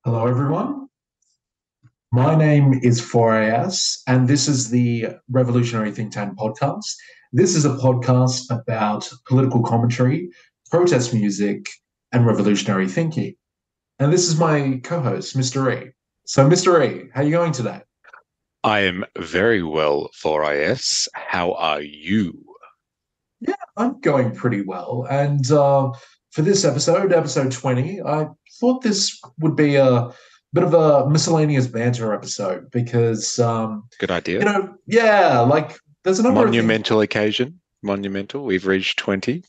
Hello, everyone. My name is 4AS, and this is the Revolutionary Think Tank podcast. This is a podcast about political commentary, protest music, and revolutionary thinking. And this is my co-host, Mr. E. So, Mr. E, how are you going today? I am very well, 4IS. How are you? Yeah, I'm going pretty well. And for this episode, episode 20, I thought this would be a bit of a miscellaneous banter episode because Good idea. yeah, like there's a number of things. Monumental occasion. Monumental. We've reached 20.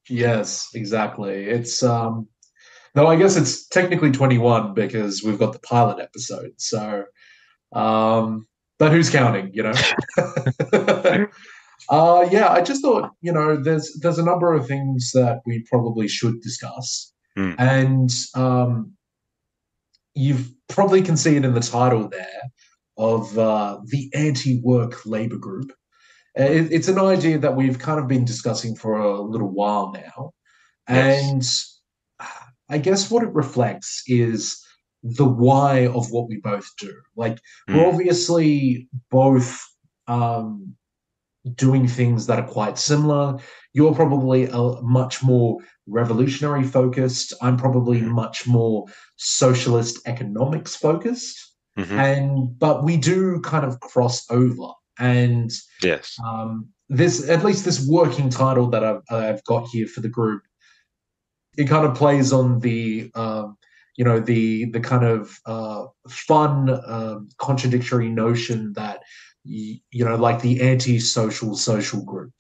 Yes, exactly. It's no, I guess it's technically 21 because we've got the pilot episode. So, but who's counting, you know? Yeah, I just thought, there's a number of things that we probably should discuss. Mm, And you've probably can see it in the title there of the anti-work labor group. It's an idea that we've kind of been discussing for a little while now. yes. And I guess what it reflects is the why of what we both do. Like, we're Mm, obviously both doing things that are quite similar. You're probably a much more revolutionary focused. I'm probably mm, much more socialist economics focused. hmm. But we do kind of cross over. And Yes. this, at least this working title that I've got here for the group, it kind of plays on the kind of fun contradictory notion that like the anti-social social group.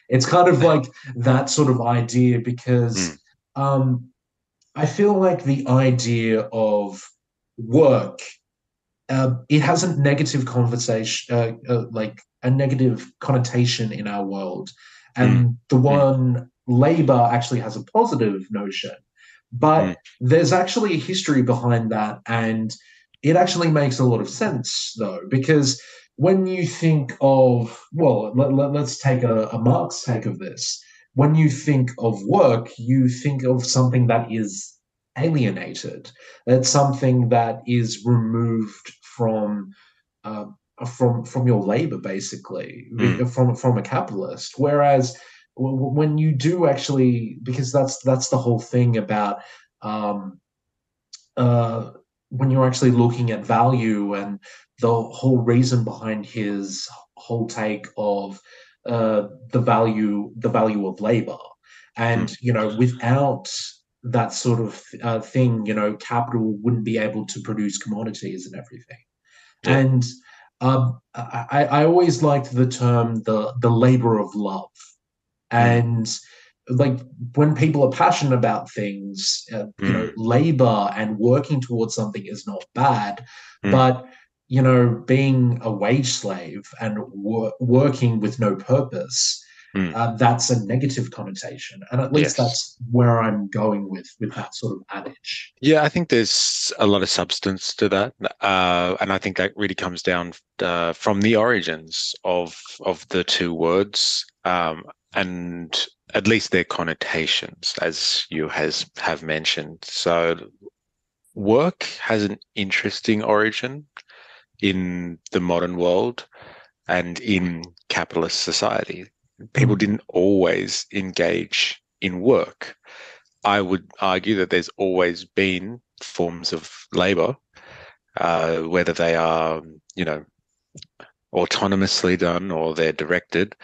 It's kind of like that sort of idea because Mm, um, I feel like the idea of work, it has a negative conversation, like a negative connotation in our world, mm, and the mm, one labor actually has a positive notion. mm, But there's actually a history behind that, and it actually makes a lot of sense, though, because when you think of, well, let's take a Marx take of this. When you think of work, you think of something that is alienated. It's something that is removed uh, from your labor, basically, mm. from a capitalist. Whereas when you do actually, because that's the whole thing about um, uh, when you're actually looking at value and the whole reason behind his whole take of the value of labor, Mm. and without that sort of thing, capital wouldn't be able to produce commodities and everything. Yeah. And I always liked the term the labor of love. Mm, And like when people are passionate about things, mm, labor and working towards something is not bad, mm. but being a wage slave and working with no purpose, Mm. that's a negative connotation. And at least Yes. that's where I'm going with that sort of adage. Yeah, I think there's a lot of substance to that, and I think that really comes down from the origins of the two words, and at least their connotations, as you has have mentioned. So, work has an interesting origin in the modern world and in capitalist society. People Mm, didn't always engage in work. I would argue that there's always been forms of labor, whether they are, you know, autonomously done or they're directed.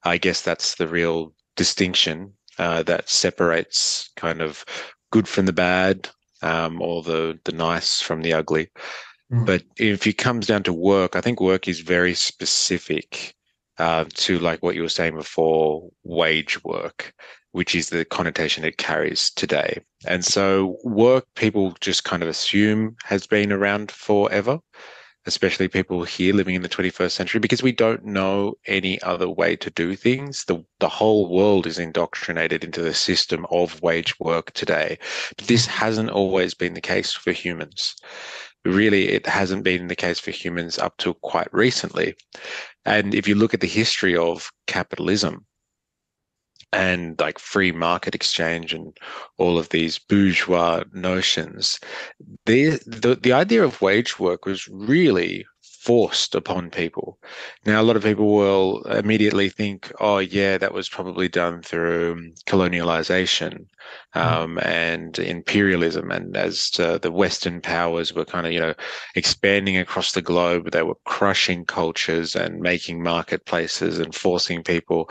I guess that's the real distinction that separates kind of good from the bad, or the nice from the ugly. mm, But if it comes down to work, I think work is very specific to like what you were saying before, wage work, which is the connotation it carries today. And so work, people just kind of assume has been around forever, especially people here living in the 21st century, because we don't know any other way to do things. The whole world is indoctrinated into the system of wage work today. But this mm, hasn't always been the case for humans. Really, it hasn't been the case for humans up to quite recently. And if you look at the history of capitalism, and like free market exchange and all of these bourgeois notions, the idea of wage work was really forced upon people. Now, a lot of people will immediately think, oh, yeah, that was probably done through colonialization Mm. and imperialism. And as the Western powers were kind of, expanding across the globe, they were crushing cultures and making marketplaces and forcing people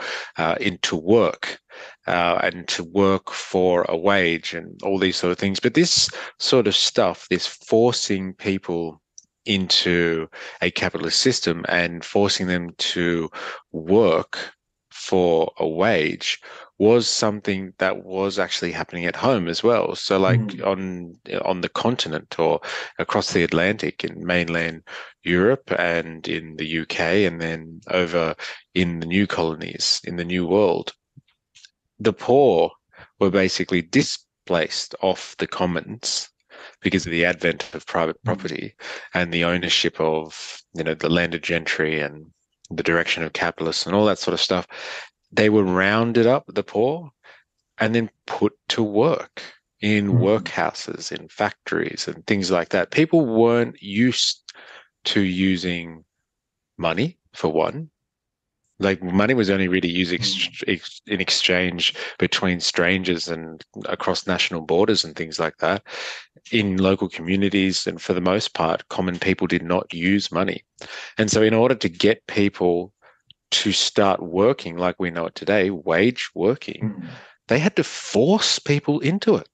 into work. And to work for a wage and all these sort of things. But this sort of stuff, this forcing people into a capitalist system and forcing them to work for a wage was something that was actually happening at home as well. So like Mm. on the continent or across the Atlantic in mainland Europe and in the UK and then over in the new colonies in the New World, the poor were basically displaced off the commons because of the advent of private Mm. property and the ownership of, the landed gentry and the direction of capitalists and all that sort of stuff. They were rounded up, the poor, and then put to work in Mm. workhouses, in factories, and things like that. People weren't used to using money, for one. Like money was only really used Mm. in exchange between strangers and across national borders and things like that. In local communities, and for the most part, common people did not use money. And so, in order to get people to start working like we know it today, wage working, Mm. they had to force people into it.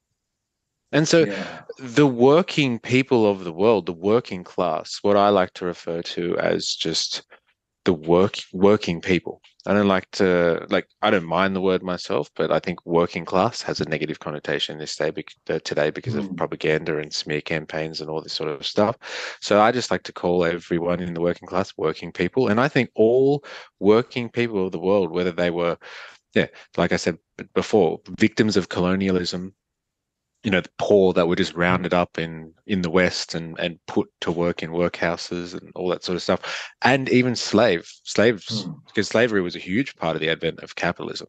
And so, Yeah. the working people of the world, the working class, what I like to refer to as just the working people. I don't like to I don't mind the word myself, but I think working class has a negative connotation today because of Mm. propaganda and smear campaigns and all this sort of stuff. So I just like to call everyone in the working class working people. And I think all working people of the world, whether they were, yeah, like I said before, victims of colonialism, the poor that were just Mm. rounded up in the West and put to work in workhouses and all that sort of stuff, and even slaves, Mm. because slavery was a huge part of the advent of capitalism.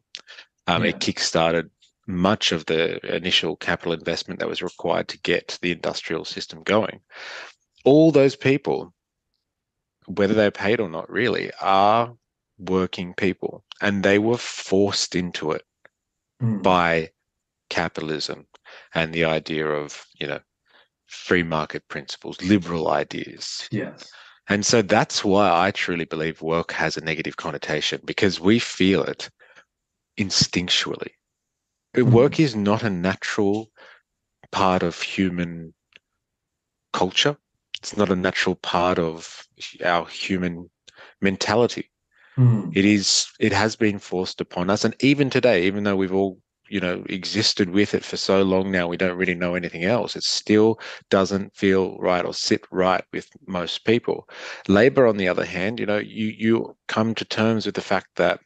It Yeah. kick-started much of the initial capital investment that was required to get the industrial system going. All those people, whether they're paid or not, really, are working people, and they were forced into it Mm. by capitalism and the idea of, free market principles, liberal ideas. Yes. And so that's why I truly believe work has a negative connotation because we feel it instinctually. Work Mm. is not a natural part of human culture. It's not a natural part of our human mentality. Mm. It has been forced upon us. And even today, even though we've all, existed with it for so long now, we don't really know anything else. It still doesn't feel right or sit right with most people. Labor, on the other hand, you come to terms with the fact that,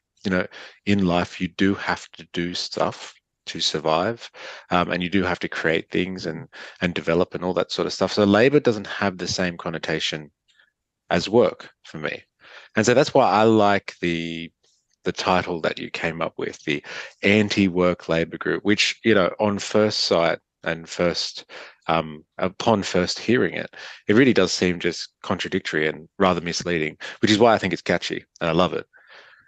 in life, you do have to do stuff to survive, and you do have to create things and develop and all that sort of stuff. So labor doesn't have the same connotation as work for me. And so that's why I like the title that you came up with, the anti-work labor group, which, on first sight and upon first hearing it, it really does seem just contradictory and rather misleading, which is why I think it's catchy and I love it.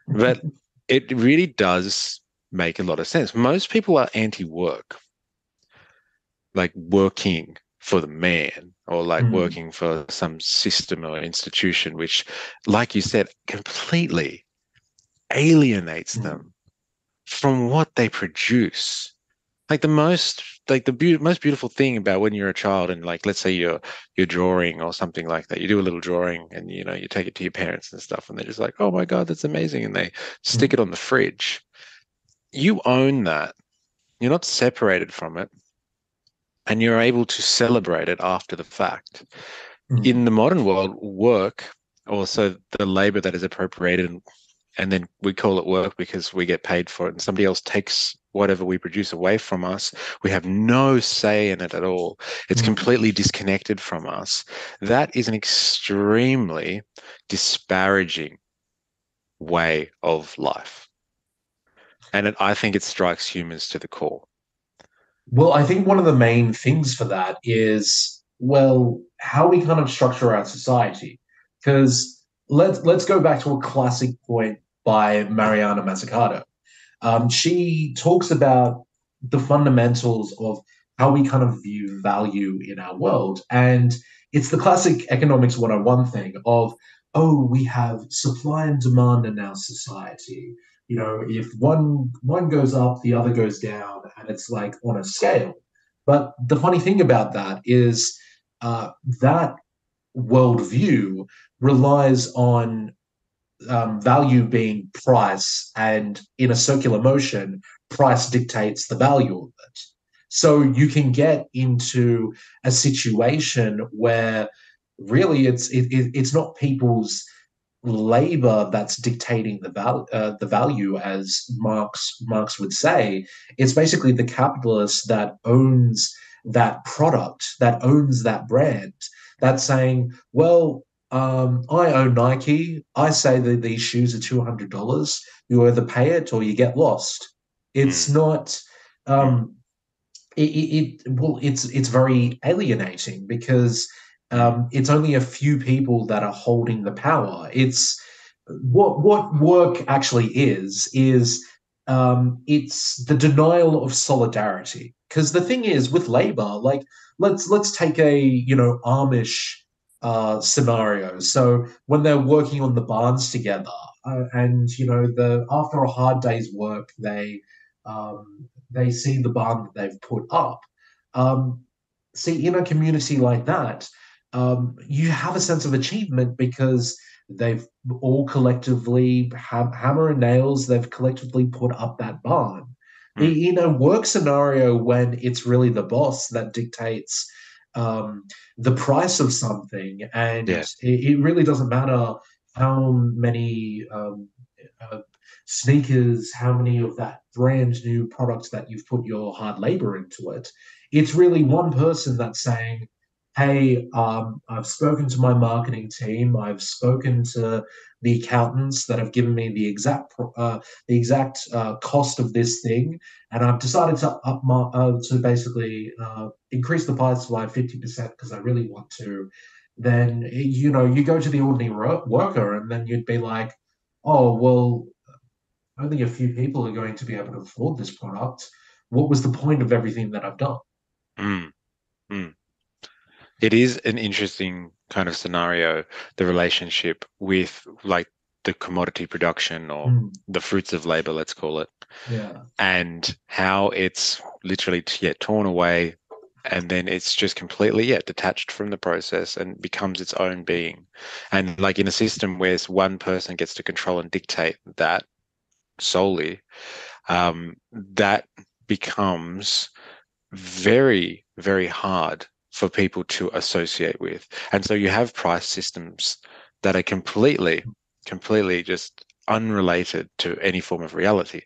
But it really does make a lot of sense. Most people are anti-work, like working for the man or like Mm. working for some system or institution, which, like you said, completely alienates Mm. them from what they produce. Like the most beautiful thing about when you're a child and like let's say you're drawing or something like that, you do a little drawing and you take it to your parents and stuff, and they're just like, oh my God, that's amazing, and they stick it Mm. on the fridge. You own that. You're not separated from it, and you're able to celebrate it after the fact. In Mm. the modern world, work, also the labor that is appropriated and then we call it work because we get paid for it and somebody else takes whatever we produce away from us. We have no say in it at all. It's Mm. completely disconnected from us. That is an extremely disparaging way of life. And I think it strikes humans to the core. Well, I think one of the main things for that is, well, how we kind of structure our society. Because let's go back to a classic point by Mariana Mazzucato. She talks about the fundamentals of how we kind of view value in our world. And it's the classic economics 101 thing of, oh, we have supply and demand in our society. You know, if one goes up, the other goes down, and it's like on a scale. But the funny thing about that is that worldview relies on value being price, and in a circular motion, price dictates the value of it. So you can get into a situation where really it's not people's labor that's dictating the value, as Marx would say. It's basically the capitalist that owns that product, that owns that brand, that's saying, well, I own Nike. I say that these shoes are $200. You either pay it or you get lost. It's Mm, not. mm, Um, well, it's very alienating because mm, it's only a few people that are holding the power. It's what work actually is it's the denial of solidarity. Because the thing is with labor, like let's take a Amish scenario. So when they're working on the barns together, and the after a hard day's work, they see the barn that they've put up. Um, See, in a community like that, you have a sense of achievement because they've all collectively hammer and nails. They've collectively put up that barn. mm. In a work scenario, when it's really the boss that dictates um, the price of something, and Yeah. it really doesn't matter how many uh, sneakers, how many of that brand new products that you've put your hard labor into it. It's really one person that's saying, hey, I've spoken to my marketing team. I've spoken to the accountants that have given me the exact cost of this thing, and I've decided to basically increase the price by 50% because I really want to. Then you go to the ordinary worker, and then you'd be like, oh well, only a few people are going to be able to afford this product. What was the point of everything that I've done? Mm, mm. It is an interesting kind of scenario, the relationship with like the commodity production or Mm, the fruits of labor, let's call it, yeah. and how it's literally torn away and then it's just completely detached from the process and becomes its own being. And like in a system where one person gets to control and dictate that solely, that becomes very, very hard for people to associate with. And so you have price systems that are completely just unrelated to any form of reality.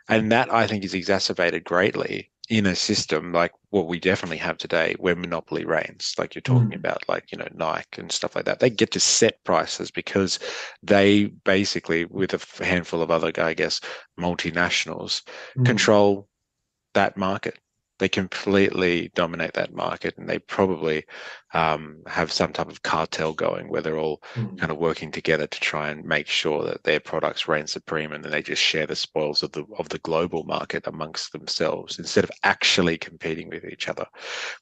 And that I think is exacerbated greatly in a system like what we definitely have today, where monopoly reigns, like you're talking Mm, about, like, Nike and stuff like that. They get to set prices because they basically, with a handful of other, I guess, multinationals, mm, control that market. They completely dominate that market, and they probably have some type of cartel going where they're all mm, kind of working together to try and make sure that their products reign supreme, and then they just share the spoils of the global market amongst themselves instead of actually competing with each other,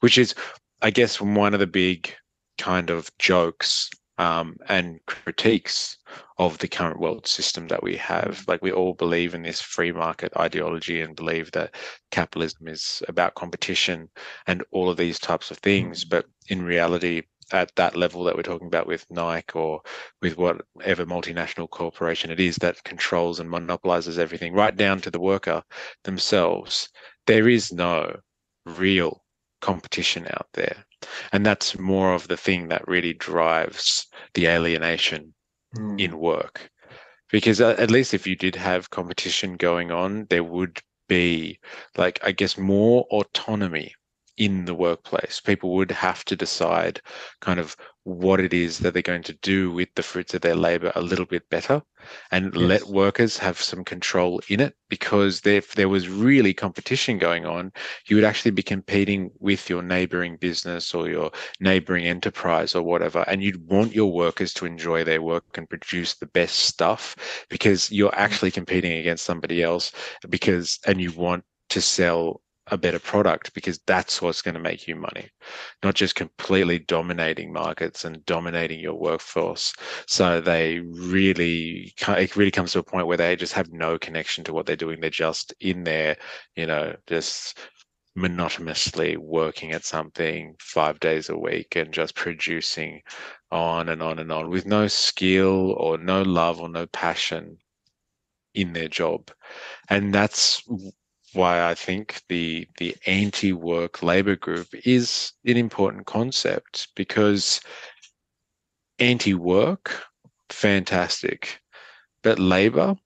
which is, I guess, one of the big kind of jokes and critiques of the current world system that we have. Like, we all believe in this free market ideology and believe that capitalism is about competition and all of these types of things. mm, But in reality, at that level that we're talking about with Nike or with whatever multinational corporation it is that controls and monopolizes everything, right down to the worker themselves, there is no real competition out there. And that's more of the thing that really drives the alienation mm, in work. Because at least if you did have competition going on, there would be, like, I guess, more autonomy in the workplace. People would have to decide kind of what it is that they're going to do with the fruits of their labor a little bit better and let Yes. workers have some control in it, because if there was really competition going on, you would actually be competing with your neighboring business or your neighboring enterprise or whatever, and you'd want your workers to enjoy their work and produce the best stuff because you're actually competing against somebody else, and you want to sell a better product because that's what's going to make you money, not just completely dominating markets and dominating your workforce. So it really comes to a point where they just have no connection to what they're doing. They're just in there, just monotonously working at something 5 days a week and just producing on and on and on with no skill or no love or no passion in their job. And that's why I think the anti-work labor group is an important concept, because anti-work, fantastic, but labor,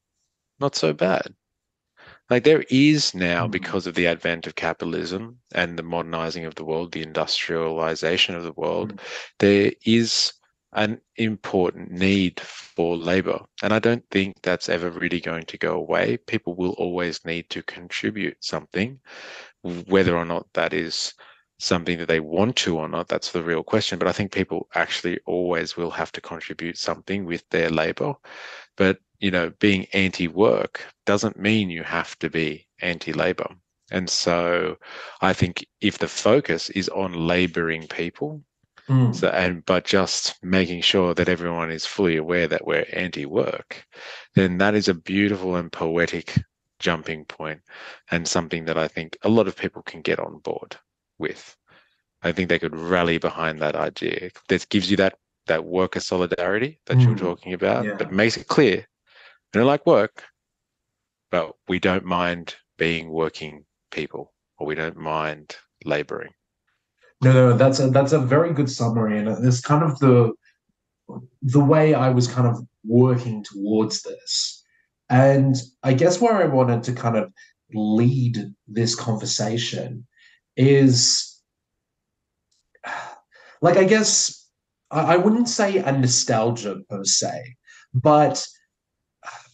not so bad. Like there is now, Mm, because of the advent of capitalism and the modernizing of the world, the industrialization of the world, mm, there is an important need for labor. And I don't think that's ever really going to go away. People will always need to contribute something, whether or not that is something that they want to or not, that's the real question. But I think people actually always will have to contribute something with their labor. But, being anti-work doesn't mean you have to be anti-labor. And so I think if the focus is on laboring people, mm, but just making sure that everyone is fully aware that we're anti-work, then that is a beautiful and poetic jumping point and something that I think a lot of people can get on board with. I think they could rally behind that idea. That gives you that worker solidarity that you were mm. talking about, but Yeah. makes it clear we don't like work, but we don't mind being working people, or we don't mind laboring. No, no, that's a very good summary, and it's kind of the way I was kind of working towards this. And I guess where I wanted to kind of lead this conversation is like, I guess I wouldn't say a nostalgia per se, but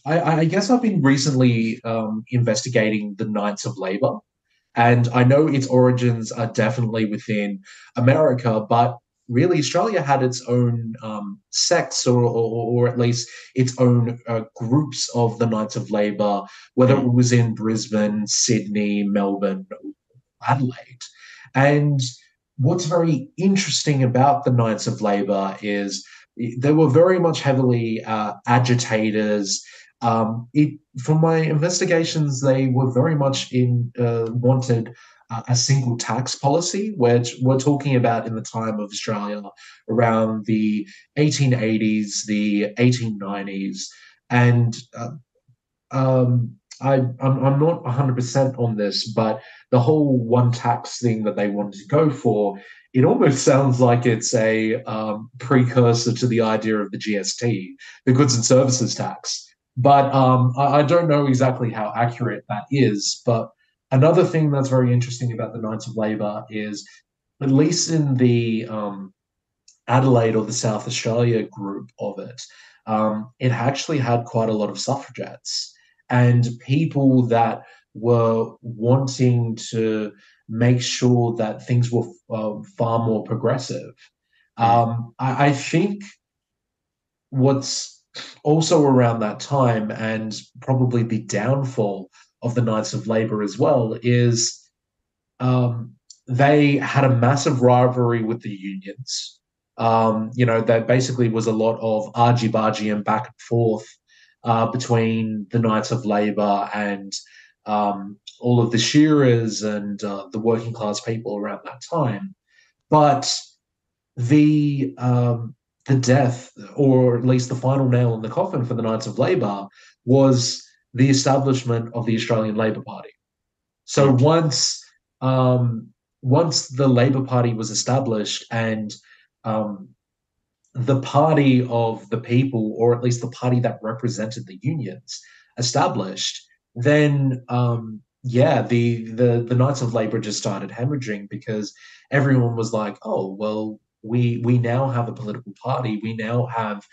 I guess I've been recently investigating the Knights of Labor. And I know its origins are definitely within America, but really Australia had its own sects or at least its own groups of the Knights of Labour, whether Mm, it was in Brisbane, Sydney, Melbourne, Adelaide. And what's very interesting about the Knights of Labour is they were very much heavily agitators. From my investigations, they were very much in wanted a single tax policy, which we're talking about in the time of Australia around the 1880s, the 1890s, and I'm not 100% on this, but the whole one tax thing that they wanted to go for, it almost sounds like it's a precursor to the idea of the GST, the goods and services tax. But I don't know exactly how accurate that is. But another thing that's very interesting about the Knights of Labour is, at least in the Adelaide or the South Australia group of it, it actually had quite a lot of suffragettes and people that were wanting to make sure that things were far more progressive. mm, I think what's also around that time, and probably the downfall of the Knights of Labour as well, is um, they had a massive rivalry with the unions. There basically was a lot of argy-bargy and back and forth between the Knights of Labour and all of the shearers and the working class people around that time. But the the death, or at least the final nail in the coffin for the Knights of Labour, was the establishment of the Australian Labor Party. So mm, um, once the Labour Party was established and um, the party of the people, or at least the party that represented the unions, established, then yeah, the Knights of Labor just started hemorrhaging because everyone was like, oh, well, we now have a political party. We now have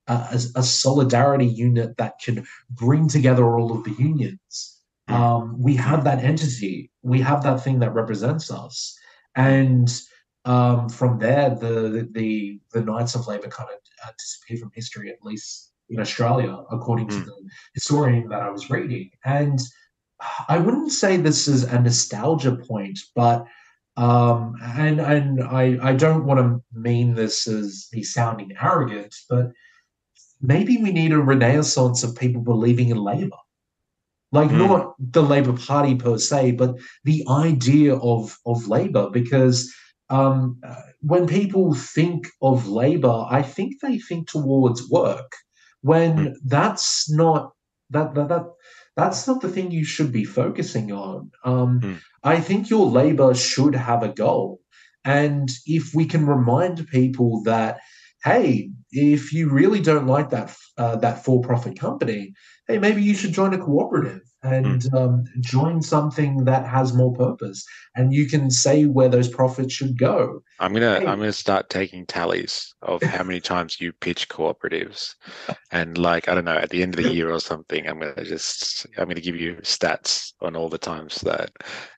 a solidarity unit that can bring together all of the unions. Mm, We mm, have that entity. We have that thing that represents us. mm, And from there, the Knights of Labor kind of disappeared from history, at least in Australia, according to mm, the historian that I was reading. And I wouldn't say this is a nostalgia point, but and I don't want to mean this as me sounding arrogant, but maybe we need a renaissance of people believing in Labour. Like mm, not the Labour Party per se, but the idea of Labour. Because when people think of Labour, I think they think towards work. mm, When that that that that's not the thing you should be focusing on. mm, I think your Labour should have a goal, and if we can remind people that, hey, if you really don't like that for-profit company, hey, maybe you should join a cooperative mm. and join something that has more purpose, and you can say where those profits should go. I'm Hey, gonna start taking tallies of how many times you pitch cooperatives, and like I don't know, at the end of the year or something, I'm gonna give you stats on all the times that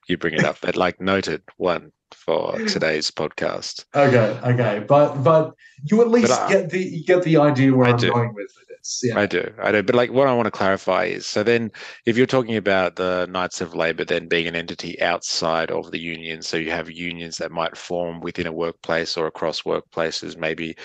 you bring it up. But like noted one for today's podcast. okay, okay, but you at But least get the idea where I I'm do. going with this. Yeah. I do, I do. But like what I want to clarify is so then if you're talking about the Knights of Labor then being an entity outside of the union, so you have unions that might form within a workplace or across workplaces, maybe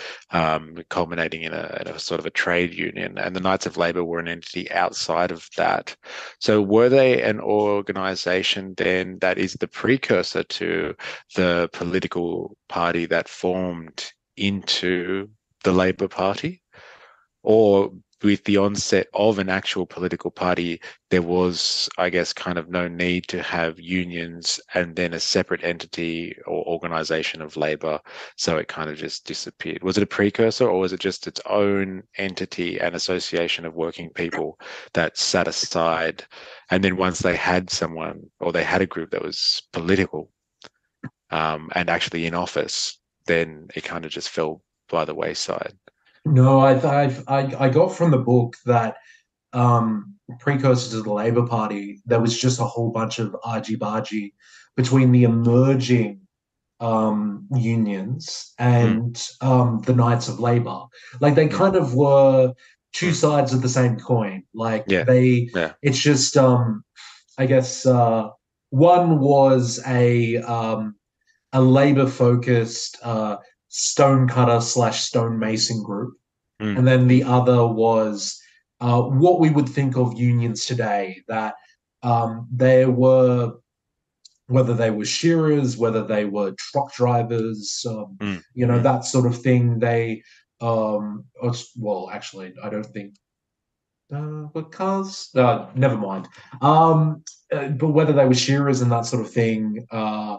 culminating in a sort of a trade union, and the Knights of Labor were an entity outside of that. So were they an organization then that is the precursor to the political party that formed into the Labor Party? Or with the onset of an actual political party, there was, I guess, kind of no need to have unions and then a separate entity or organization of labor. So it kind of just disappeared. Was it a precursor or was it just its own entity and association of working people that sat aside? And then once they had someone or they had a group that was political and actually in office, then it kind of just fell by the wayside. No, I got from the book that precursor to the Labour Party, there was just a whole bunch of argy-bargy between the emerging unions Mm, and the Knights of Labor. Like they mm, kind of were two mm. sides of the same coin. Like Yeah, yeah. it's just, I guess, one was a Labor focused stonecutter slash stonemason group, Mm, and then the other was what we would think of unions today. That there were, whether they were shearers, whether they were truck drivers, mm, mm. that sort of thing. Well, actually, I don't think were cars. Never mind. But whether they were shearers and that sort of thing, uh,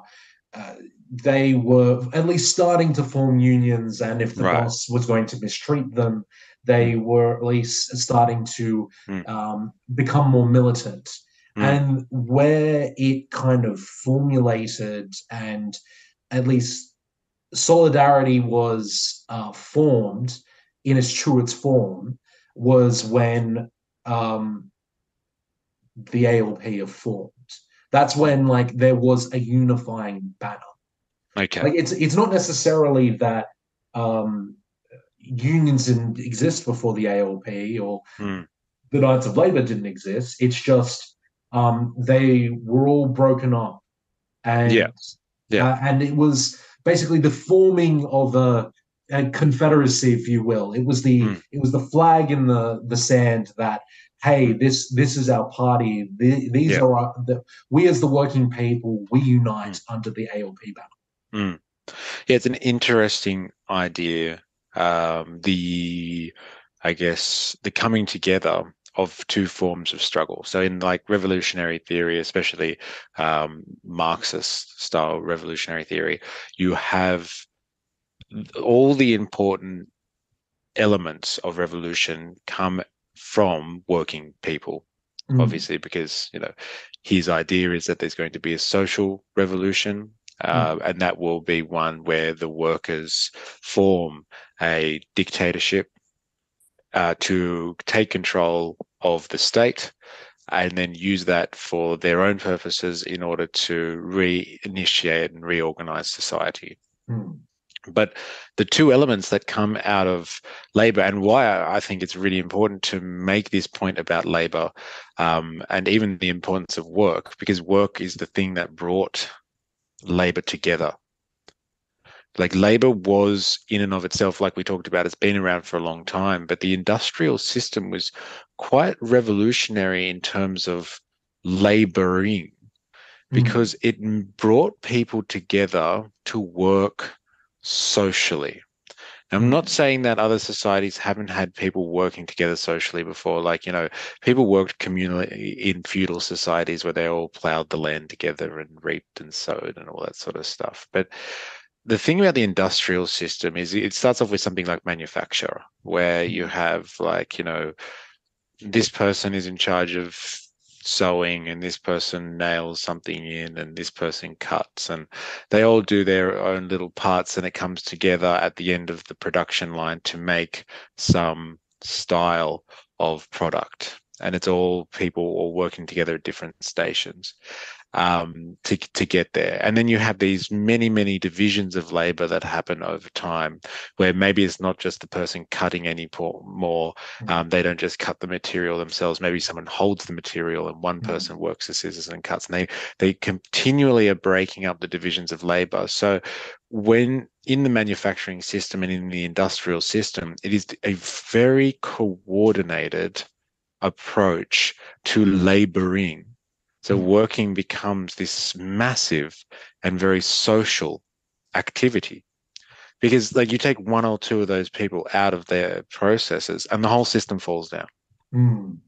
they were at least starting to form unions. And if the Right. boss was going to mistreat them, Mm, they were at least starting to mm, become more militant. mm, And where it kind of formulated and at least solidarity was formed in its truest form was when um, the ALP have formed. That's mm. when like there was a unifying banner. Okay. Like it's not necessarily that um, unions didn't exist before the ALP or Mm. the Knights of Labour didn't exist. It's just they were all broken up, Yeah. and Yeah. and it was basically the forming of a confederacy, if you will. Mm, It was the flag in the sand that, hey, mm. this is our party. These Yeah. are we as the working people, we unite Mm, under the ALP banner. mm. Yeah, it's an interesting idea. I guess, the coming together of two forms of struggle. So in like revolutionary theory, especially Marxist style revolutionary theory, you have all the important elements of revolution come from working people. Mm, obviously, because his idea is that there's going to be a social revolution, mm, and that will be one where the workers form a dictatorship to take control of the state and then use that for their own purposes in order to reinitiate and reorganize society. mm, But the two elements that come out of labor, and why I think it's really important to make this point about labor, and even the importance of work, because work is the thing that brought labor together. Like labor was in and of itself, like we talked about, it's been around for a long time, but the industrial system was quite revolutionary in terms of laboring mm, because it brought people together to work socially. I'm not mm, saying that other societies haven't had people working together socially before. Like, people worked communally in feudal societies where they all plowed the land together and reaped and sowed and all that sort of stuff. But the thing about the industrial system is it starts off with something like manufacture, where you mm, have like, this person is in charge of sewing and this person nails something in and this person cuts and they all do their own little parts and it comes together at the end of the production line to make some style of product. And it's all people all working together at different stations to get there. And then you have these many divisions of labor that happen over time, where maybe it's not just the person cutting any more. mm, They don't just cut the material themselves. Maybe someone holds the material and one mm, person works the scissors and cuts. And they continually are breaking up the divisions of labor. So when in the manufacturing system and in the industrial system, it is a very coordinated approach to laboring. So mm, working becomes this massive and very social activity because like you take one or two of those people out of their processes and the whole system falls down. mm,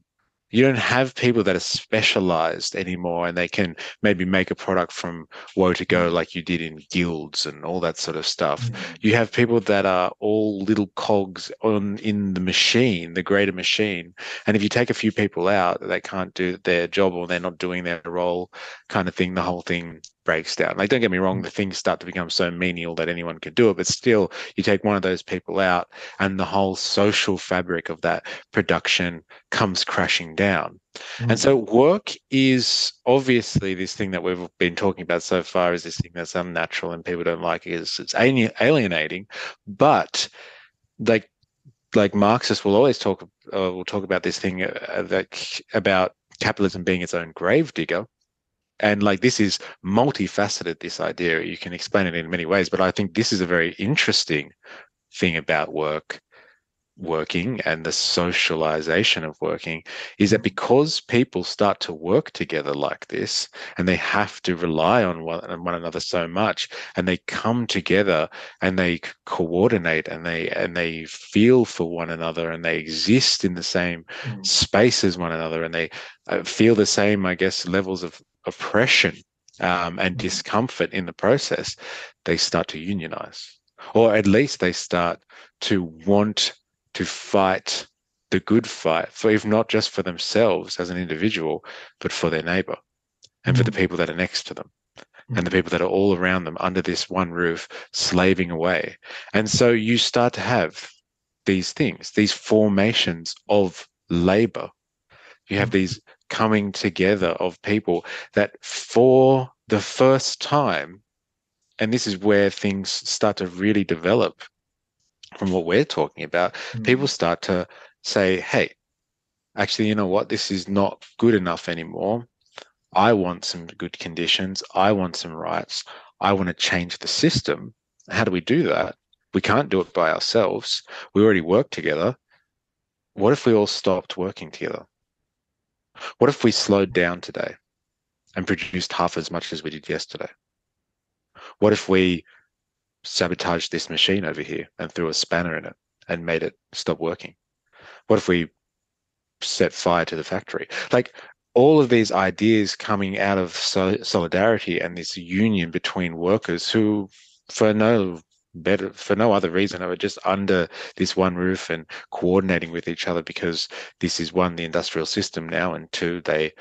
You don't have people that are specialized anymore and they can maybe make a product from woe to go mm, like you did in guilds and all that sort of stuff. mm, You have people that are all little cogs on in the machine, the greater machine. And if you take a few people out, they can't do their job or they're not doing their role kind of thing, the whole thing breaks down. Like, don't get me wrong, mm, the things start to become so menial that anyone can do it, but still, you take one of those people out, and the whole social fabric of that production comes crashing down. And so mm, work is obviously this thing that we've been talking about so far is this thing that's unnatural and people don't like it. It's alienating, but like Marxists will always talk about this thing about capitalism being its own grave digger. And like this is multifaceted, this idea. You can explain it in many ways, but I think this is a very interesting thing about working and the socialization of working is that mm, because people start to work together like this and they have to rely on one another so much and they come together and they coordinate and they feel for one another and they exist in the same mm, space as one another and they feel the same, I guess, levels of oppression and mm, discomfort in the process, they start to unionize, or at least they start to want to fight the good fight for, if not just for themselves as an individual, but for their neighbor and for the mm, people that are next to them and the mm, people that are all around them under this one roof, slaving away. And so you start to have these things, these formations of labor. You have mm, these coming together of people that for the first time, and this is where things start to really develop from what we're talking about, people mm, start to say, hey, actually, you know what? This is not good enough anymore. I want some good conditions. I want some rights. I want to change the system. How do we do that? We can't do it by ourselves. We already work together. What if we all stopped working together? What if we slowed down today and produced half as much as we did yesterday? What if we sabotaged this machine over here and threw a spanner in it and made it stop working? What if we set fire to the factory? Like all of these ideas coming out of solidarity and this union between workers who, for no better for no other reason. They were just under this one roof and coordinating with each other because this is one, the industrial system now, and two, they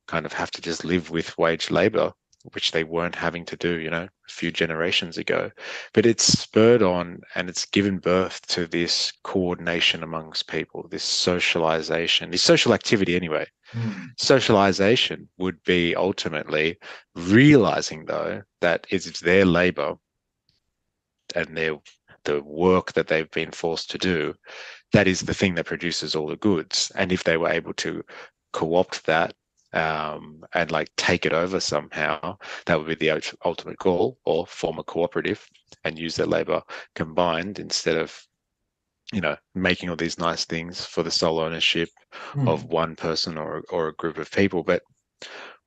kind of have to just live with wage labor, which they weren't having to do, a few generations ago. But it's spurred on and it's given birth to this coordination amongst people, this socialization, this social activity anyway. Mm. Socialization would be ultimately realizing, though, that it's their labor and the work that they've been forced to do, that is the thing that produces all the goods. And if they were able to co-opt that and like take it over somehow, that would be the ultimate goal, or form a cooperative and use their labor combined instead of, making all these nice things for the sole ownership of Mm. one person or a group of people. But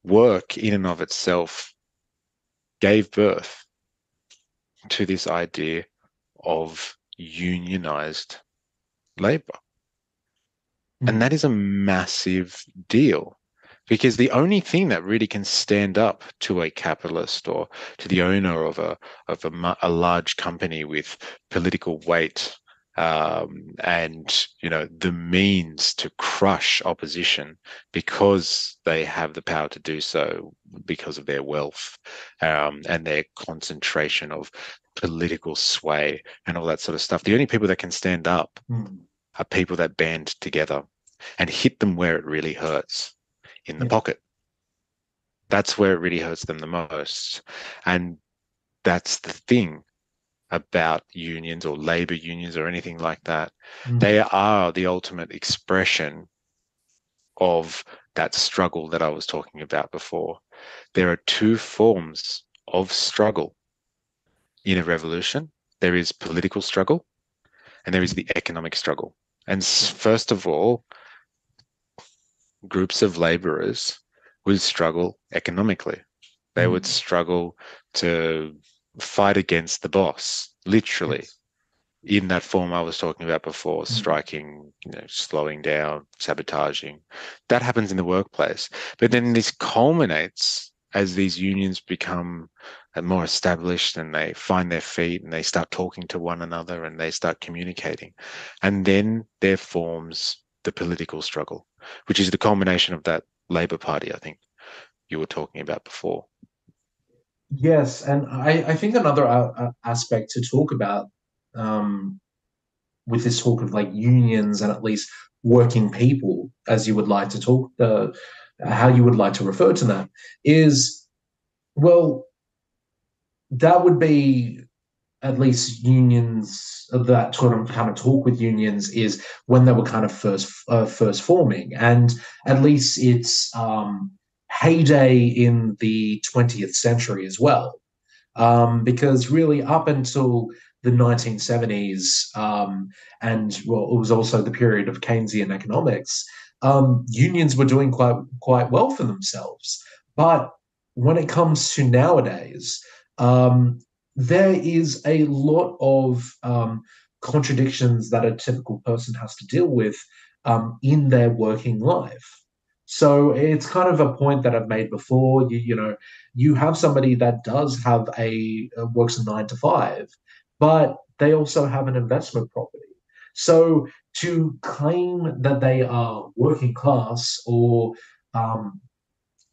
work in and of itself gave birth to this idea of unionized labor. And Mm. that is a massive deal because the only thing that really can stand up to a capitalist or to the owner of a large company with political weight, and the means to crush opposition because they have the power to do so because of their wealth, and their concentration of political sway and all that sort of stuff. The only people that can stand up Mm. are people that band together and hit them where it really hurts, in the Yeah. pocket. That's where it really hurts them the most. And that's the thing about unions or labor unions or anything like that. Mm. They are the ultimate expression of that struggle that I was talking about before. There are two forms of struggle in a revolution. There is political struggle and there is the economic struggle. And first of all, groups of laborers would struggle economically. They would Mm. struggle to fight against the boss, literally, Yes. in that form I was talking about before, Mm. striking, slowing down, sabotaging. That happens in the workplace. But then this culminates as these unions become more established and they find their feet and they start talking to one another and they start communicating. And then there forms the political struggle, which is the culmination of that Labour Party, I think you were talking about before. Yes, and I think another aspect to talk about, um, with this talk of like unions and at least working people, as you would like to talk, how you would like to refer to them, is, well, that would be at least unions that kind of talk with unions is when they were kind of first forming, and at least its heyday in the 20th century as well, because really up until the 1970s, and well, it was also the period of Keynesian economics. Unions were doing quite well for themselves, but when it comes to nowadays, um, there is a lot of contradictions that a typical person has to deal with in their working life. So it's kind of a point that I've made before. You have somebody that does have works a 9 to 5, but they also have an investment property. So to claim that they are working class, or um,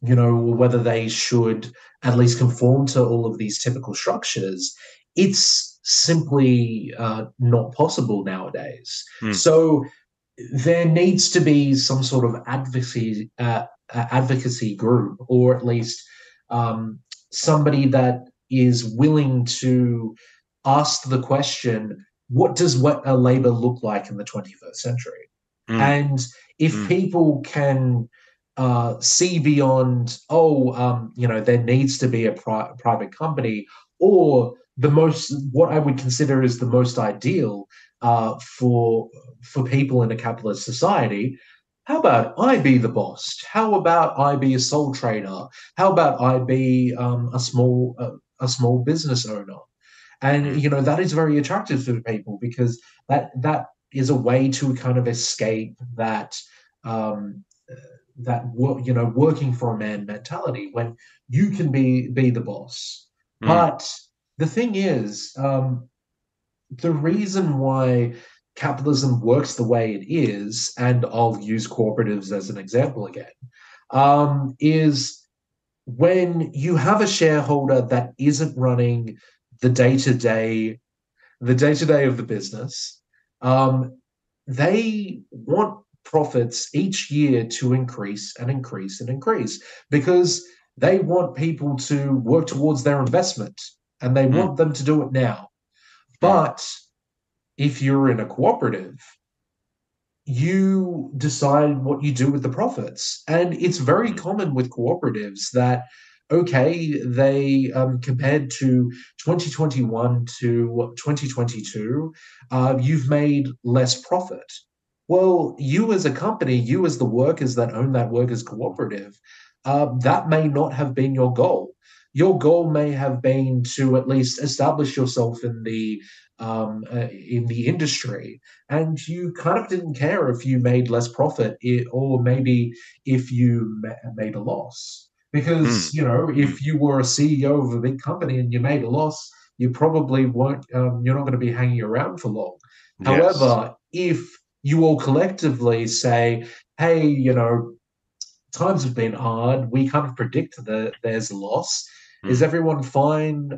whether they should at least conform to all of these typical structures, it's simply not possible nowadays. Mm, So there needs to be some sort of advocacy group, or at least somebody that is willing to ask the question, what does what a labor look like in the 21st century? mm, And if mm, people can see beyond, there needs to be a private company, or what I would consider is the most ideal for people in a capitalist society. How about I be the boss? How about I be a sole trader? How about I be a small business owner? And mm, that is very attractive to people, because that is a way to kind of escape um, working for a man mentality, when you can be the boss. mm, But the thing is, the reason why capitalism works the way it is, and I'll use cooperatives as an example again, is when you have a shareholder that isn't running the day to day, the day to day of the business, um, they want profits each year to increase and increase and increase because they want people to work towards their investment and they Mm, want them to do it now. mm, But if you're in a cooperative, you decide what you do with the profits. And it's very mm, common with cooperatives that, okay, they compared to 2021 to 2022, you've made less profit. Well, you as a company, you as the workers that own that workers' cooperative, that may not have been your goal. Your goal may have been to at least establish yourself in the industry, and you kind of didn't care if you made less profit or maybe if you made a loss. mm, Because, mm. if you were a CEO of a big company and you made a loss, you probably won't, you're not going to be hanging around for long. Yes. However, if you all collectively say, hey, times have been hard. We kind of predict that there's a loss. Is Mm, everyone fine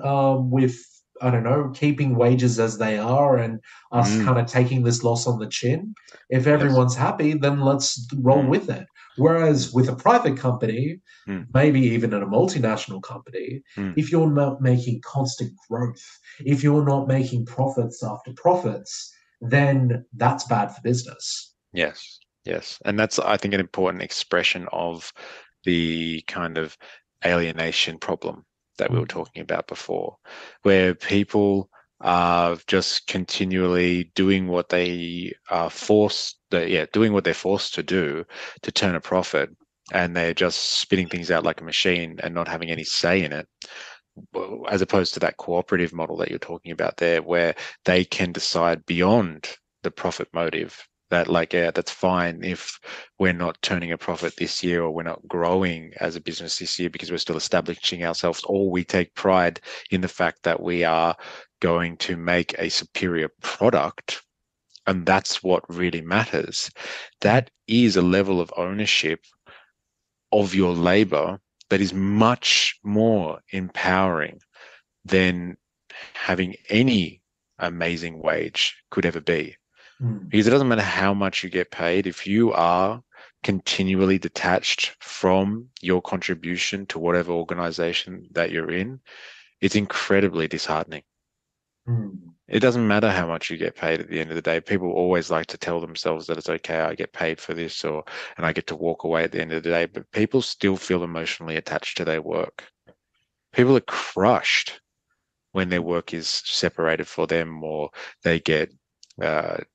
with, I don't know, keeping wages as they are and us kind mm. of taking this loss on the chin? If Yes. everyone's happy, then let's roll Mm, with it. Whereas mm, with a private company, mm, maybe even in a multinational company, mm. if you're not making constant growth, if you're not making profits after profits, then that's bad for business. Yes. Yes. And that's, I think, an important expression of the kind of alienation problem that we were Mm, talking about before, where people are just continually doing what they are doing what they're forced to do to turn a profit, and they're just spitting things out like a machine and not having any say in it. As opposed to that cooperative model that you're talking about there, where they can decide beyond the profit motive that, like, yeah, that's fine if we're not turning a profit this year or we're not growing as a business this year because we're still establishing ourselves, or we take pride in the fact that we are going to make a superior product. And that's what really matters. That is a level of ownership of your labor that is much more empowering than having any amazing wage could ever be. mm, Because it doesn't matter how much you get paid, if you are continually detached from your contribution to whatever organization that you're in, it's incredibly disheartening. mm, It doesn't matter how much you get paid at the end of the day. People always like to tell themselves that it's okay, I get paid for this, or and I get to walk away at the end of the day, but people still feel emotionally attached to their work. People are crushed when their work is separated for them, or they get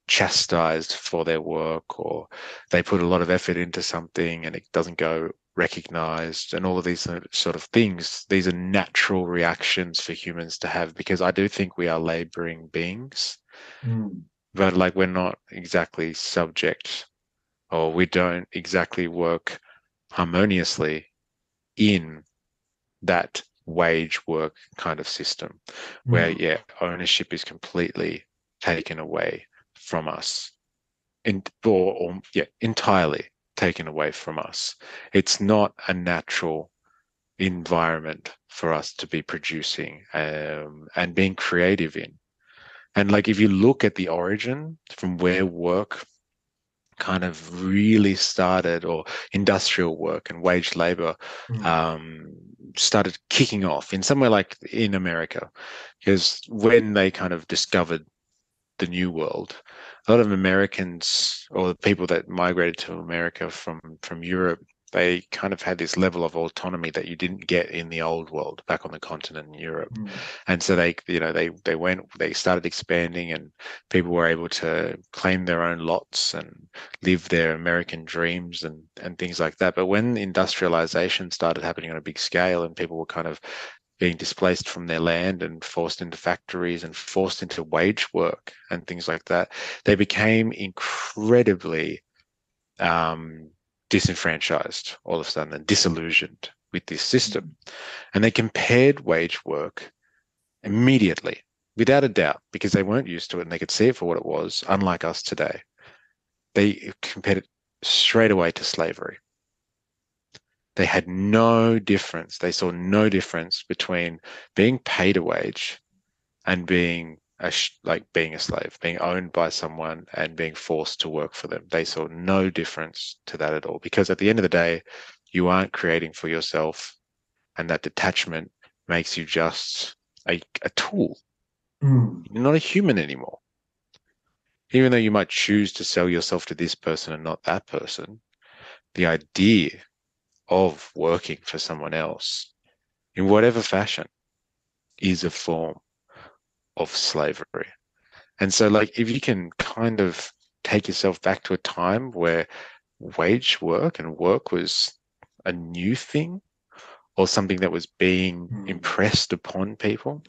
chastised for their work, or they put a lot of effort into something and it doesn't go recognized, and all of these sort of things. These are natural reactions for humans to have, because I do think we are laboring beings, mm, but like we're not exactly subject, or we don't exactly work harmoniously in that wage work kind of system where, mm, yeah, ownership is completely taken away from us, or yeah, entirely taken away from us. It's not a natural environment for us to be producing and being creative in. And like, if you look at the origin from where work kind of really started, or industrial work and wage labor mm, um, started kicking off in somewhere like in America, because when they kind of discovered the New World, a lot of Americans, or the people that migrated to America from Europe, they kind of had this level of autonomy that you didn't get in the old world back on the continent in Europe. mm, And so they started expanding, and people were able to claim their own lots and live their American dreams and things like that. But when industrialization started happening on a big scale, and people were kind of being displaced from their land and forced into factories and forced into wage work and things like that, they became incredibly um, disenfranchised all of a sudden and disillusioned with this system. mm, And they compared wage work immediately. without a doubt, because they weren't used to it and they could see it for what it was, unlike us today. They compared it straight away to slavery. They had no difference. They saw no difference between being paid a wage and being like being a slave, being owned by someone and being forced to work for them. They saw no difference to that at all, because at the end of the day, you aren't creating for yourself, and that detachment makes you just a tool. Mm, You're not a human anymore. Even though you might choose to sell yourself to this person and not that person, the idea of working for someone else in whatever fashion is a form of slavery. And so, like, if you can kind of take yourself back to a time where wage work and work was a new thing or something that was being mm, impressed upon people,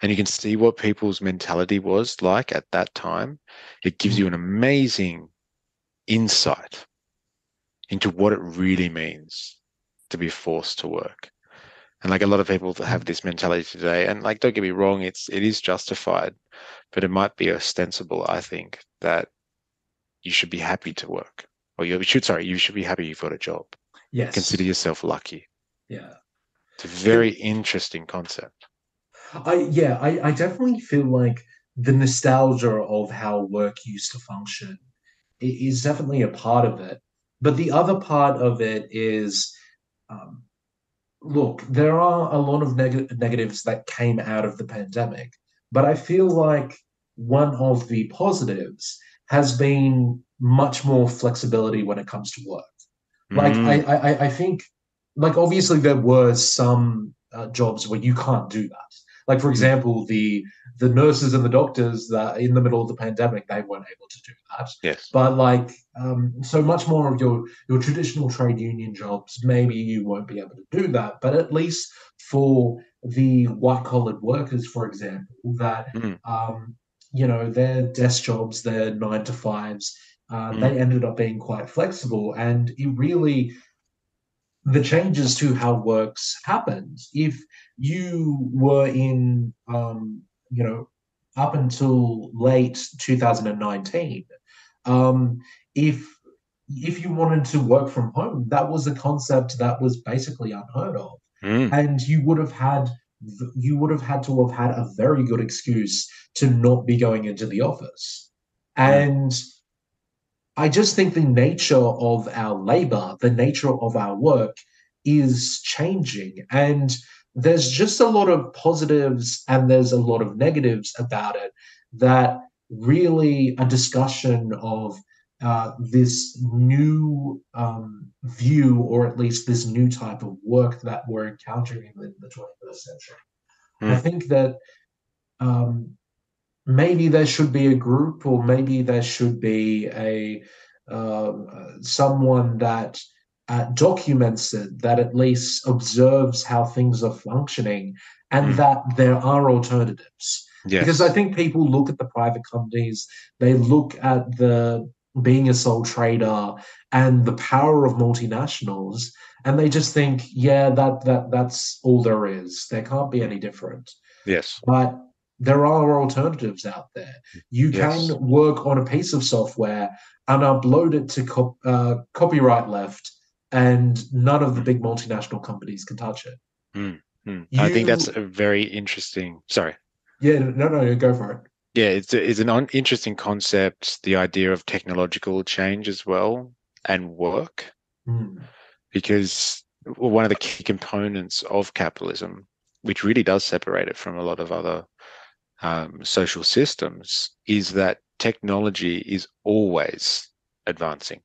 and you can see what people's mentality was like at that time, it gives you an mm, amazing insight into what it really means to be forced to work. And like a lot of people that have mm. this mentality today, and like don't get me wrong, it is justified, but it might be ostensible, I think, that you should be happy to work. Or you should be happy you've got a job. Consider Yes. yourself lucky. Yeah. It's a very interesting concept. I definitely feel like the nostalgia of how work used to function is definitely a part of it. But the other part of it is, um, look, there are a lot of negatives that came out of the pandemic, but I feel like one of the positives has been much more flexibility when it comes to work. Like Mm, I think, like obviously there were some jobs where you can't do that. Like for mm, example, the nurses and the doctors that in the middle of the pandemic they weren't able to do that. yes. But like so much more of your traditional trade union jobs, maybe you won't be able to do that. But at least for the white collared workers, for example, that Mm, um, their desk jobs, their 9 to 5s, mm, they ended up being quite flexible, and it really the changes to how works happened. If you were in, up until late 2019, um, if if you wanted to work from home, that was a concept that was basically unheard of, mm, and you would have had to have had a very good excuse to not be going into the office, mm, and I just think the nature of our labor, the nature of our work is changing. And there's just a lot of positives and there's a lot of negatives about it that really a discussion of this new view, or at least this new type of work that we're encountering in the 21st century. I mm, think that um, maybe there should be a group, or maybe there should be a someone that documents it, that at least observes how things are functioning, and mm. that there are alternatives. Because I Yes. think people look at the private companies, they look at the being a sole trader and the power of multinationals, and they just think, yeah, that's all there is. There can't be any different. Yes. But there are alternatives out there. You Yes. can work on a piece of software and upload it to copyright left, and none of the Mm, big multinational companies can touch it. mm, mm. I think that's You, a very interesting. Sorry. yeah, no, no, go for it. Yeah, it's an interesting concept, the idea of technological change as well and work, Mm, because one of the key components of capitalism, which really does separate it from a lot of other social systems, is that technology is always advancing.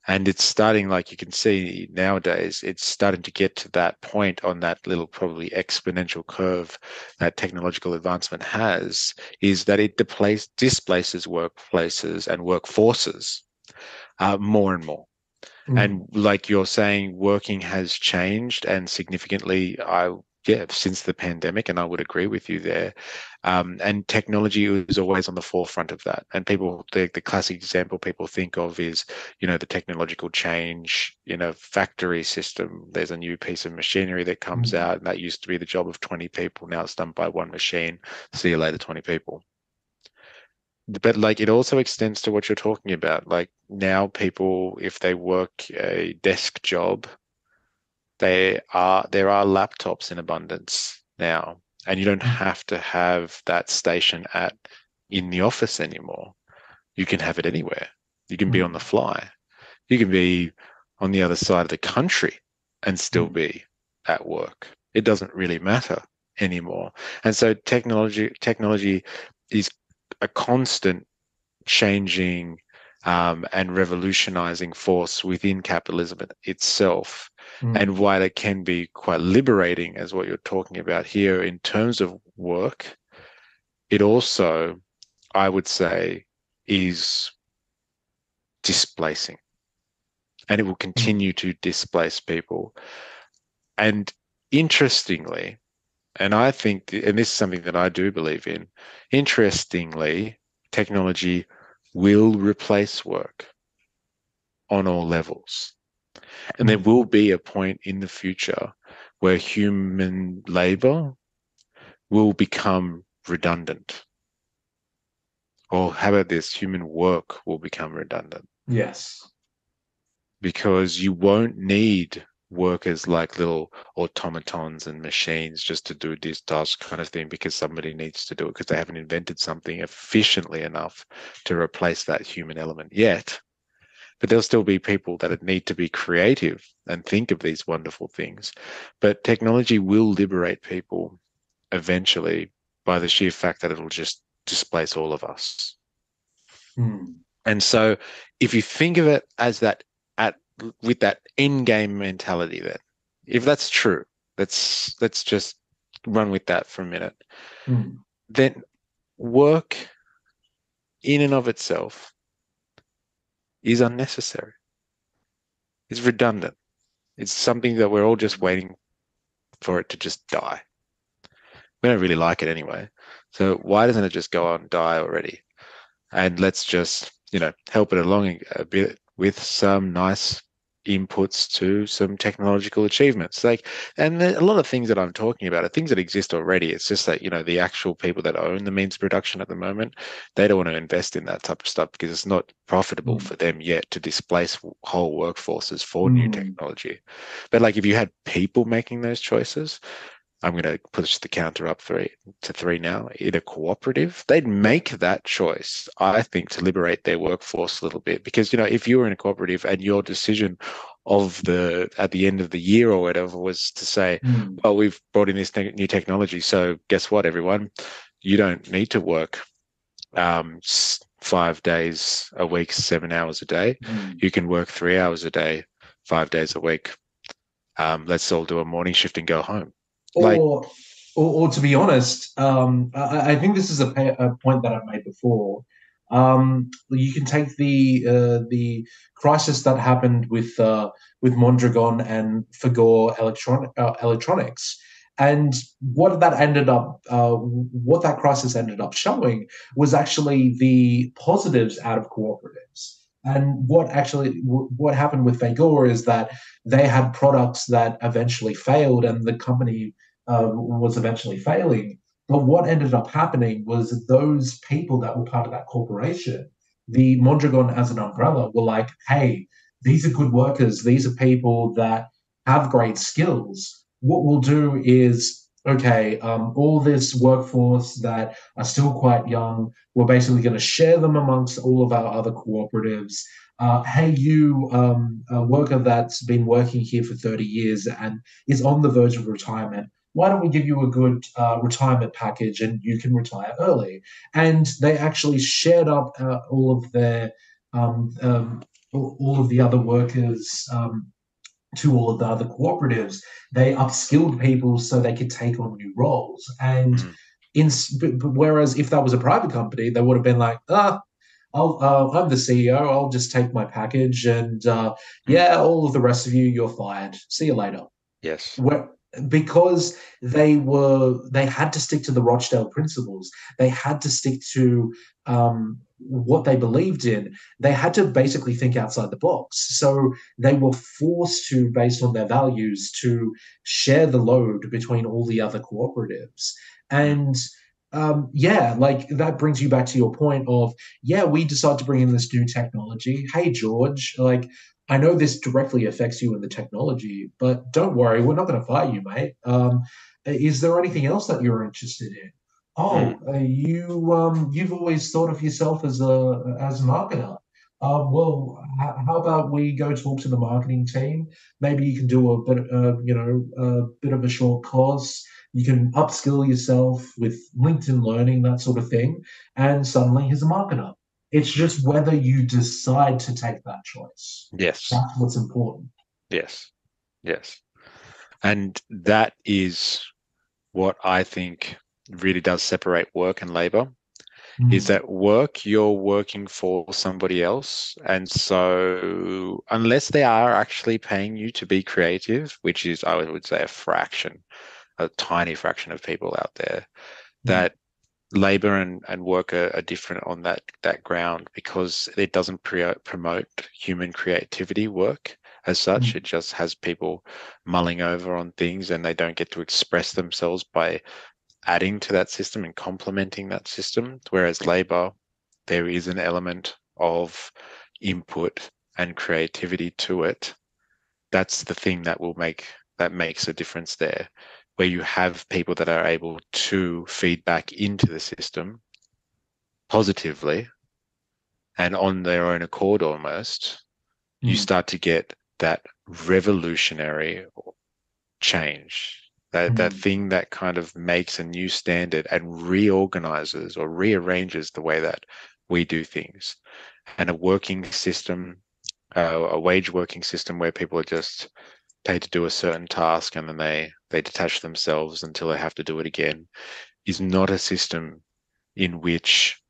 And it's starting, like you can see nowadays, it's starting to get to that point on that little probably exponential curve that technological advancement has, is that it displaces workplaces and workforces more and more. mm, And like you're saying, working has changed and significantly. I yeah, since the pandemic, and I would agree with you there. And technology is always on the forefront of that. And people, the classic example people think of is, the technological change in a factory system. There's a new piece of machinery that comes Mm, out, and that used to be the job of 20 people. Now it's done by one machine. See you later, 20 people. But like it also extends to what you're talking about. Like now people, if they work a desk job, there are laptops in abundance now, and you don't mm, have to have that station at in the office anymore. You can have it anywhere. You can be on the mm, fly. You can be on the other side of the country and still mm, be at work. It doesn't really matter anymore. And so technology is a constant changing and revolutionizing force within capitalism itself. And mm, while it can be quite liberating, as what you're talking about here in terms of work, it also, I would say, is displacing, and it will mm, continue to displace people. And interestingly, and I think, and this is something that I do believe in, interestingly, technology will replace work on all levels. And there mm, will be a point in the future where human labor will become redundant. Or how about this? Human work will become redundant yes. because you won't need workers like little automatons and machines just to do this task kind of thing because somebody needs to do it because they haven't invented something efficiently enough to replace that human element yet. But there'll still be people that need to be creative and think of these wonderful things. But technology will liberate people eventually by the sheer fact that it'll just displace all of us. Mm, And so if you think of it as that at with that end game mentality, then if that's true, let's just run with that for a minute. mm, Then work in and of itself is unnecessary. It's redundant. It's something that we're all just waiting for it to just die. We don't really like it anyway. So why doesn't it just go on and die already? And let's just, help it along a bit with some nice inputs to some technological achievements. And a lot of things that I'm talking about are things that exist already. It's just that, the actual people that own the means of production at the moment, they don't want to invest in that type of stuff because it's not profitable mm, for them yet to displace whole workforces for new mm. technology. But like if you had people making those choices, I'm going to push the counter up 3 to 3 now. In a cooperative, they'd Yeah. make that choice, I think, to liberate their workforce a little bit. Because, if you were in a cooperative and your decision at the end of the year or whatever was to say, Mm, well, we've brought in this new technology. So guess what, everyone? You don't need to work 5 days a week, 7 hours a day. mm. You can work 3 hours a day, 5 days a week. Let's all do a morning shift and go home. Like, Or, or to be honest, I think this is a point that I've made before. You can take the crisis that happened with Mondragon and Fagor Electronics, and what that crisis ended up showing was actually the positives out of cooperatives. And what happened with Fagor is that they had products that eventually failed, and the company was eventually failing. But what ended up happening was those people that were part of that corporation, the Mondragon as an umbrella, were like, hey, these are good workers. These are people that have great skills. What we'll do is, okay, all this workforce that are still quite young, we're basically going to share them amongst all of our other cooperatives. Hey, you, a worker that's been working here for 30 years and is on the verge of retirement, why don't we give you a good retirement package and you can retire early? And they actually shared up um, um, all of the other workers to all of the other cooperatives. They upskilled people so they could take on new roles. And mm, whereas if that was a private company, they would have been like, I'm the CEO. I'll just take my package, and mm, yeah, all of the rest of you, you're fired. See you later. yes. because they had to stick to the Rochdale principles. They had to stick to what they believed in. They had to basically think outside the box. So they were forced to, based on their values, to share the load between all the other cooperatives. Mm, And yeah, like that brings you back to your point of, yeah, we decide to bring in this new technology. Hey, George, like I know this directly affects you in the technology, but don't worry, we're not going to fire you, mate. Is there anything else that you're interested in? mm, Oh, you've always thought of yourself as a marketer. Well, how about we go talk to the marketing team? Maybe you can do a bit, a bit of a short course. You can upskill yourself with LinkedIn Learning, that sort of thing, and suddenly he's a marketer. It's mm. just whether you decide to take that choice. Yes, That's what's important. yes, yes. And that is what I think really does separate work and labor, is Mm, that work, you're working for somebody else. And so unless they are actually paying you to be creative, which is, I would say, a fraction, a tiny fraction of people out there, mm, that labor and work are different on that ground because it doesn't promote human creativity work as such. It mm, just has people mulling over on things and they don't get to express themselves by adding to that system and complementing that system. Whereas labor, there is an element of input and creativity to it. That's the thing that makes a difference there, where you have people that are able to feed back into the system positively and on their own accord almost, you mm, start to get that revolutionary change, that mm, thing that kind of makes a new standard and reorganizes or rearranges the way that we do things. And a working system, a wage working system where people are just paid to do a certain task and then they detach themselves until they have to do it again, is not a system in which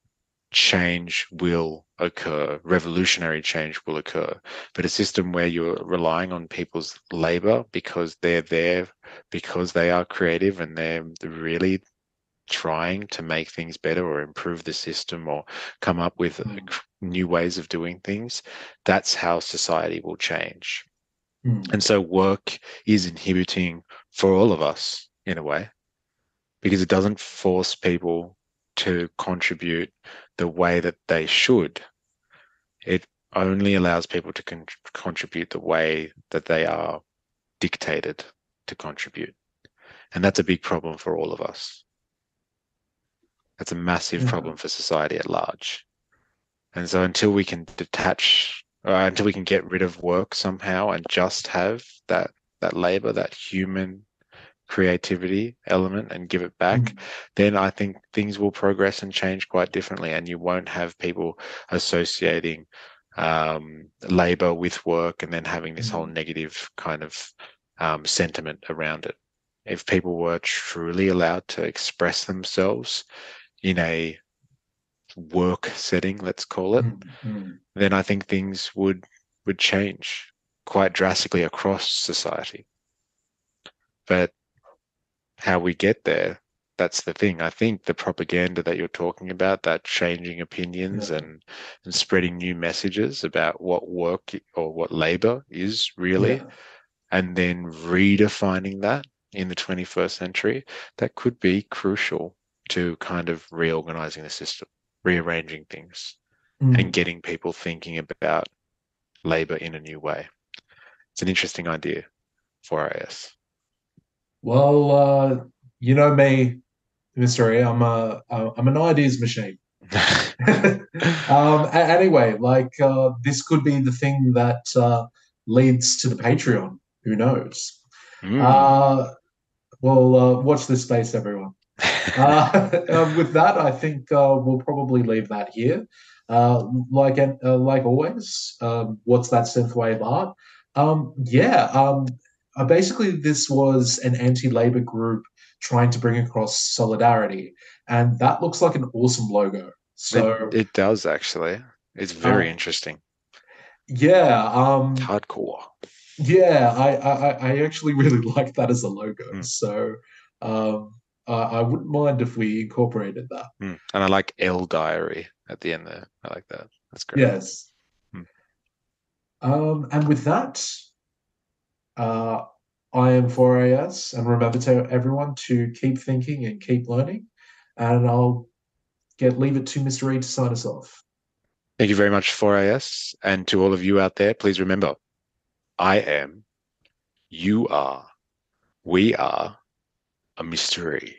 change will occur, revolutionary change will occur, but a system where you're relying on people's labor because they're there, because they are creative and they're really trying to make things better or improve the system or come up with mm, new ways of doing things. That's how society will change. mm, And so work is inhibiting for all of us in a way because it doesn't force people to contribute the way that they should. It only allows people to contribute the way that they are dictated to contribute. And that's a big problem for all of us. That's a massive yeah, problem for society at large. And so until we can until we can get rid of work somehow and just have that labor, that human creativity element and give it back, mm, then I think things will progress and change quite differently. And you won't have people associating labor with work and then having this whole mm, negative kind of sentiment around it. If people were truly allowed to express themselves in a work setting, let's call it, mm, mm, then I think things would change quite drastically across society. But how we get there, that's the thing. I think the propaganda that you're talking about, that changing opinions yeah, and spreading new messages about what work or what labor is really, yeah, and then redefining that in the 21st century, that could be crucial to kind of reorganizing the system, rearranging things, and mm. getting people thinking about labor in a new way. It's an interesting idea for us. Well, you know me, Mr. E, I'm an ideas machine. Anyway, like this could be the thing that leads to the Patreon. Who knows? Mm. Uh, well, watch this space, everyone. With that, I think we'll probably leave that here. Like always, what's that synthwave art? Yeah. Basically, this was an anti-labor group trying to bring across solidarity, and that looks like an awesome logo. It So, it does actually. It's very uh, interesting. yeah. It's hardcore. Yeah, I actually really like that as a logo. Mm, So I wouldn't mind if we incorporated that. mm. And I like L diary at the end there. I like that. That's great. Yes. Mm. And with that, uh, I am 4AS, and remember to everyone to keep thinking and keep learning. And I'll get leave it to Mr. E to sign us off. Thank you very much, 4AS. And to all of you out there, please remember, I am, you are, we are a mystery.